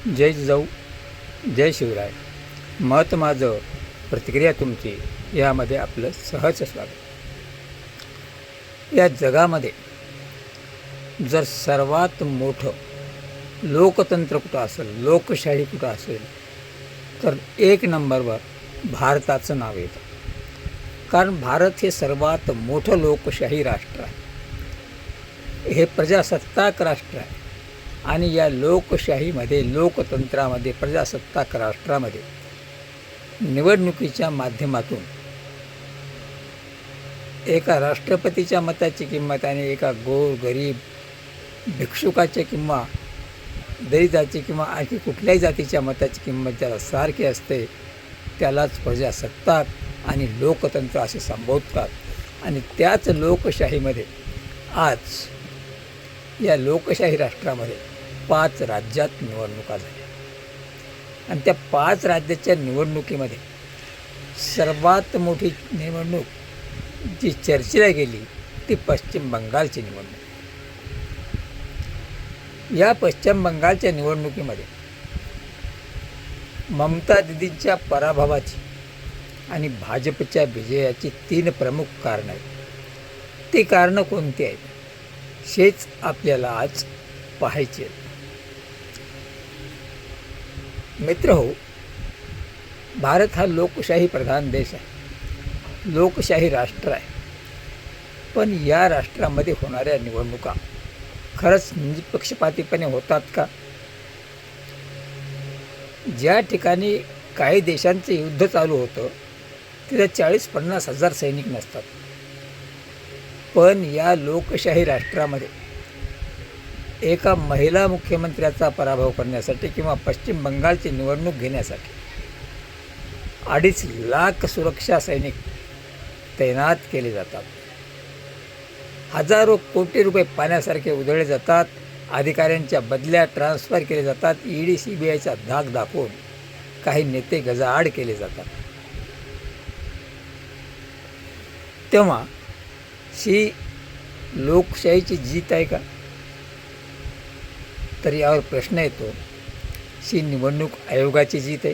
जय जिजाऊ, जय शिवराय. मत माझं, प्रतिक्रिया तुमची, यामध्ये आपलं सहज स्वागत. या जगामध्ये जर सर्वात मोठं लोकतंत्र कुठं असेल, लोकशाही कुठं असेल, तर एक नंबरवर भारताचं नाव येतं. कारण भारत हे सर्वात मोठं लोकशाही राष्ट्र आहे. हे प्रजासत्ताक राष्ट्र आहे. आणि या लोकशाहीमध्ये, लोकतंत्रामध्ये, प्रजासत्ताक राष्ट्रामध्ये निवडणुकीच्या माध्यमातून एका राष्ट्रपतीच्या मताची किंमत आणि एका गोर गरीब भिक्षुकाची किंवा दलिताची किंवा आणखी कुठल्याही जातीच्या मताची किंमत ज्याला सारखी असते त्यालाच प्रजासत्ताक आणि लोकतंत्र असे संबोधतात. आणि त्याच लोकशाहीमध्ये आज या लोकशाही राष्ट्रामध्ये 5 राज्यात निवडणुका झाल्या. आणि त्या 5 राज्याच्या निवडणुकीमध्ये सर्वात मोठी निवडणूक जी चर्चेला गेली ती पश्चिम बंगालची निवडणूक. या पश्चिम बंगालच्या निवडणुकीमध्ये ममता दीदींच्या पराभवाची आणि भाजपच्या विजयाची 3 प्रमुख कारणं आहेत. ती कारणं कोणती आहेत हेच आपल्याला आज पाहायचे आहे. मित्रहो, भारत हा लोकशाही प्रधान देश आहे, लोकशाही राष्ट्र आहे. पण या राष्ट्रामध्ये होणाऱ्या निवडणुका खरंच निष्पक्षपातीपणे होतात का? ज्या ठिकाणी काही देशांचं युद्ध चालू होतं तिथे 40-50 हजार सैनिक नसतात. पण या लोकशाही राष्ट्रामध्ये एका महिला मुख्यमंत्र्याचा पराभव करण्यासाठी किंवा पश्चिम बंगालची निवडणूक घेण्यासाठी 2.5 लाख सुरक्षा सैनिक तैनात केले जातात. हजारो कोटी रुपये पाण्यासारखे उधळले जातात. अधिकाऱ्यांच्या बदल्या ट्रान्सफर केले जातात. ईडी CBIचा धाक दाखवून काही नेते गजाआड केले जातात. तेव्हा ही लोकशाहीची जीत आहे का? तर यावर प्रश्न येतो, ही निवडणूक आयोगाची जीत आहे,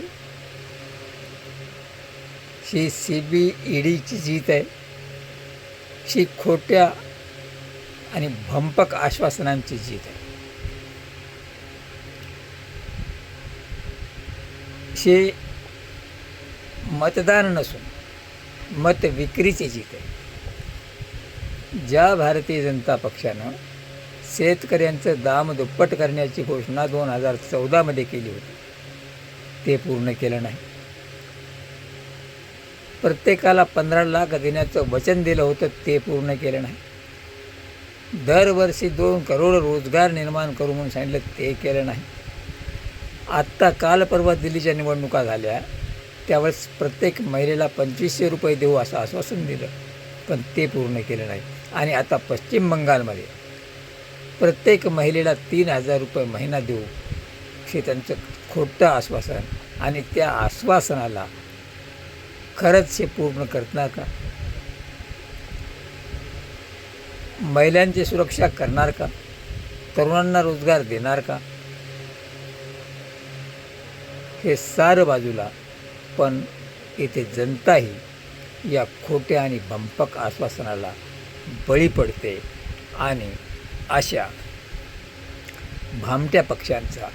ही CBIDची जीत आहे, ही खोट्या आणि भंपक आश्वासनांची जीत आहे, ही मतदान नसून मत विक्रीची जीत आहे. ज्या भारतीय जनता पक्षानं शेतकऱ्यांचं दाम दुप्पट करण्याची घोषणा 2014मध्ये केली होती ते पूर्ण केलं नाही. प्रत्येकाला 15 लाख देण्याचं वचन दिलं होतं ते पूर्ण केलं नाही. दरवर्षी 2 करोड रोजगार निर्माण करू म्हणून सांगितलं ते केलं नाही. आत्ता काल परवा दिल्लीच्या निवडणुका झाल्या त्यावेळेस प्रत्येक महिलेला 2500 रुपये देऊ असं आश्वासन दिलं पण ते पूर्ण केलं नाही. आणि आता पश्चिम बंगालमध्ये प्रत्येक महिलेला 3000 रुपये महिना देऊ हे त्यांचं खोटं आश्वासन. आणि त्या आश्वासनाला खरंच हे पूर्ण करणार का? महिलांची सुरक्षा करणार का? तरुणांना रोजगार देणार का? हे सारं बाजूला, पण इथे जनताही या खोट्या आणि भंपक आश्वासनाला बळी पडते आणि अशा भामट्या पक्षांचा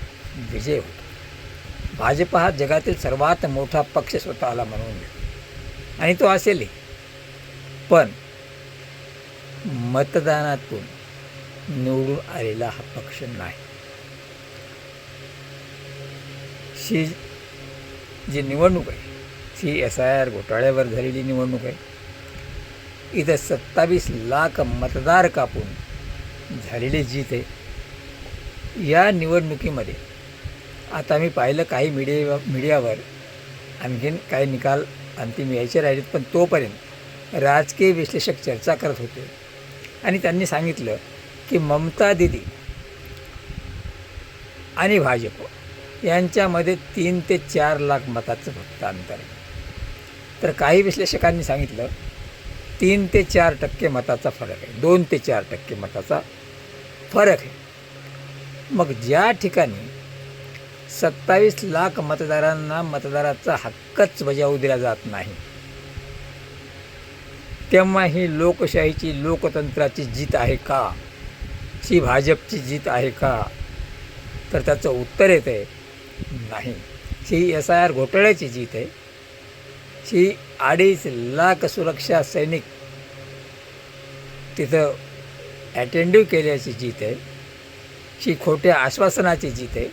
विजय होतो. भाजप हा जगातील सर्वात मोठा पक्ष स्वतःला म्हणून घेतो आणि तो असेलही, पण मतदानातून निवडून आलेला हा पक्ष नाही. ही जी निवडणूक आहे ही SIR घोटाळ्यावर झालेली निवडणूक आहे. इथं 27 लाख मतदार कापून झालेली जीत आहे. या निवडणुकीमध्ये आता मी पाहिलं काही मीडियावर आणखीन काही निकाल अंतिम यायचे राहिलेत, पण तोपर्यंत राजकीय विश्लेषक चर्चा करत होते आणि त्यांनी सांगितलं की ममता दीदी आणि भाजप यांच्यामध्ये 3 ते 4 लाख मताचं फक्त अंतर आहे. तर काही विश्लेषकांनी सांगितलं 3 ते 4% मताचा फरक आहे, 2 ते 4% मताचा फरक आहे. मग ज्या ठिकाणी 27 लाख मतदारांना मतदाराचा हक्कच बजावू दिला जात नाही, तेव्हा ही लोकशाहीची, लोकतंत्राची जीत आहे का? ही भाजपची जीत आहे का? तर त्याचं उत्तर येतं आहे नाही. ही SIR घोटाळ्याची जीत आहे. ही 2.5 लाख सुरक्षा सैनिक तिथं अटेंडिव्ह केल्याची जीत आहे. ही खोट्या आश्वासनाची जीत आहे.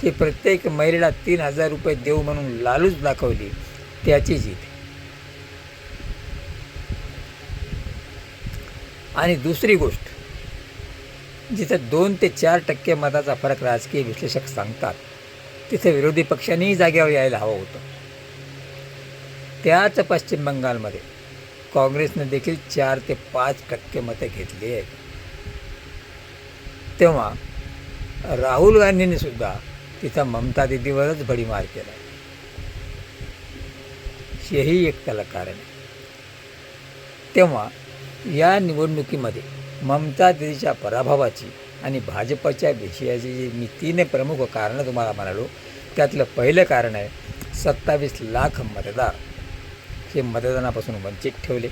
ही प्रत्येक महिलेला 3,000 रुपये देऊ म्हणून लालूच दाखवली त्याची जीत आहे. आणि दुसरी गोष्ट, जिथं 2 ते 4% मताचा फरक राजकीय विश्लेषक सांगतात, तिथे विरोधी पक्षांनीही जागेवर यायला हवं होतं. त्याच पश्चिम बंगालमध्ये काँग्रेसने देखील 4 ते 5% मतं घेतली आहेत. तेव्हा राहुल गांधींनी सुद्धा तिथं ममता दीदीवरच भडीमार केला. हेही एक त्याला कारण आहे. तेव्हा या निवडणुकीमध्ये ममता दीदीच्या पराभवाची आणि भाजपच्या विषयाची जी मी 3 प्रमुख कारणं तुम्हाला म्हणालो, त्यातलं पहिलं कारण आहे 27 लाख मतदार हे मतदानापासून वंचित ठेवले.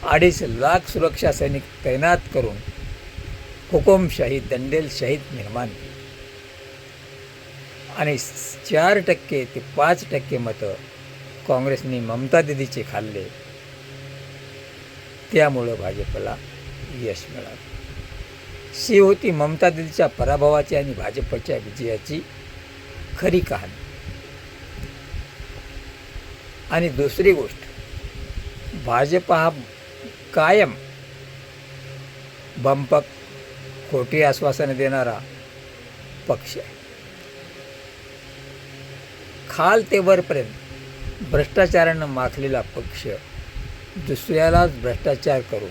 2.5 लाख सुरक्षा सैनिक तैनात करून हुकुमशाही, दंडेलशाही निर्माण केली. आणि 4% ते 5% मतं काँग्रेसने ममता दीदीचे खाल्ले. त्यामुळं भाजपला यश मिळालं. ही होती ममता दीदीच्या पराभवाची आणि भाजपच्या विजयाची खरी कहाणी. आणि दुसरी गोष्ट, भाजप हा कायम बंपक, खोटी आश्वासनं देणारा पक्ष आहे. खाल ते वरपर्यंत भ्रष्टाचारानं माखलेला पक्ष दुसऱ्यालाच भ्रष्टाचार करून,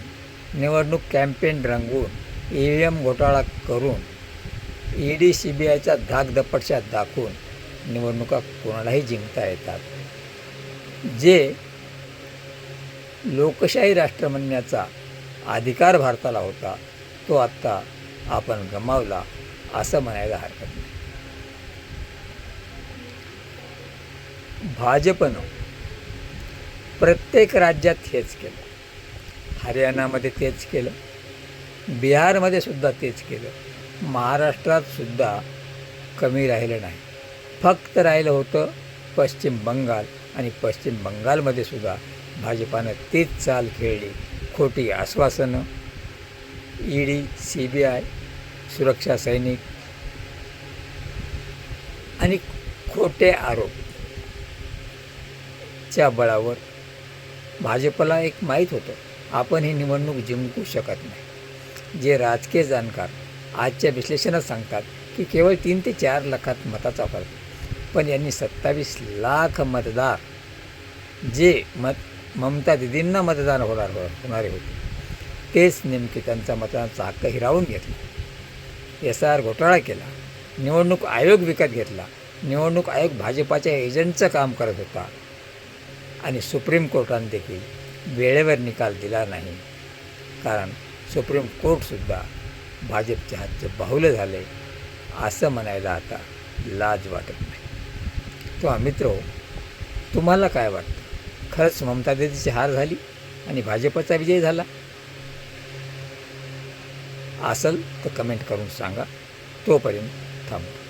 निवडणूक कॅम्पेन रंगवून, EVM घोटाळा करून, ED CBIचा धाकदपटशात दाखवून निवडणुका कोणालाही जिंकता येतात. जे लोकशाही राष्ट्र म्हणण्याचा अधिकार भारताला होता, तो आत्ता आपण गमावला असं म्हणायला हरकत नाही. भाजपनं प्रत्येक राज्यात हेच केलं. हरियाणामध्ये तेच केलं, बिहारमध्ये सुद्धा तेच केलं, महाराष्ट्रात सुद्धा कमी राहिलं नाही. फक्त राहिलं होतं पश्चिम बंगाल, आणि पश्चिम बंगालमध्ये सुद्धा भाजपानं तीच चाल खेळली. खोटी आश्वासनं, ED CBI, सुरक्षा सैनिक आणि खोटे आरोपच्या बळावर भाजपला एक माहीत होतं, आपण ही निवडणूक जिंकू शकत नाही. जे राजकीय जाणकार आजच्या विश्लेषणात सांगतात की केवळ 3 ते 4 लाखात मताचा फरक, पण यांनी 27 लाख मतदार जे ममता दीदींना मतदान होणारे होते, तेच नेमके त्यांचा मतदानाचा हक्क हिरावून घेतला. SIR घोटाळा केला, निवडणूक आयोग विकत घेतला, निवडणूक आयोग भाजपाच्या एजंटचं काम करत होता, आणि सुप्रीम कोर्टाने देखील वेळेवर निकाल दिला नाही. कारण सुप्रीम कोर्टसुद्धा भाजपच्या हातचं बाहुलं झालं आहे असं म्हणायला आता लाज वाटत नाही. तेव्हा मित्रो, तुम्हाला काय वाटतं? खरंच ममता दीदीची हार झाली आणि भाजपचा विजय झाला असेल तर कमेंट करून सांगा. तोपर्यंत थांबतो.